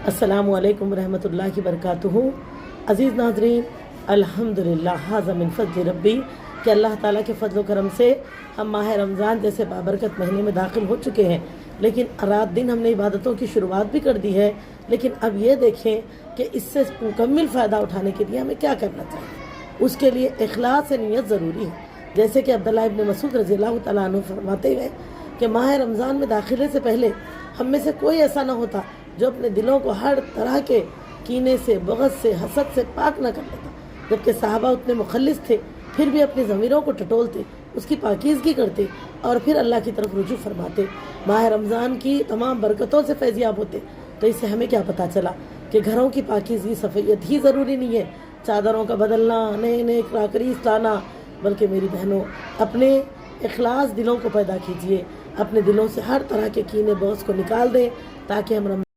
अस्सलामु अलैकुम रहमतुल्लाहि बरकातुहू। अज़ीज़ नाज़रीन, अल्हम्दुलिल्लाह हाज़ा मिन फ़ज़्ल रब्बी कि अल्लाह ताला के फ़ज़्ल करम से हम माह रमज़ान जैसे बाबरकत महीने में दाखिल हो चुके हैं। लेकिन रात दिन हमने इबादतों की शुरुआत भी कर दी है। लेकिन अब ये देखें कि इससे मुकम्मल फ़ायदा उठाने के लिए हमें क्या करना चाहिए। उसके लिए इखलास से नीयत ज़रूरी है। जैसे कि अब्दुल्लाह इब्न मसूद रज़ियल्लाहु तआला अन्हु फरमाते हैं कि माह रमज़ान में दाखिले से पहले हम में से कोई ऐसा ना होता जो अपने दिलों को हर तरह के कीने से, बग़ज़ से, हसद से पाक न कर लेता। जबकि सहाबा उतने मुखल्लिस थे, फिर भी अपनी ज़मीरों को टटोलते, उसकी पाकीज़गी करते और फिर अल्लाह की तरफ रुजू फरमाते। माह रमज़ान की तमाम बरकतों से फैज़याब होते। तो इससे हमें क्या पता चला कि घरों की पाकीज़गी, सफ़ैयत ही ज़रूरी नहीं है, चादरों का बदलना, नए नए क्राकरीज लाना, बल्कि मेरी बहनों, अपने इखलास दिलों को पैदा कीजिए। अपने दिलों से हर तरह के कीने, बग़ज़ को निकाल दें ताकि हम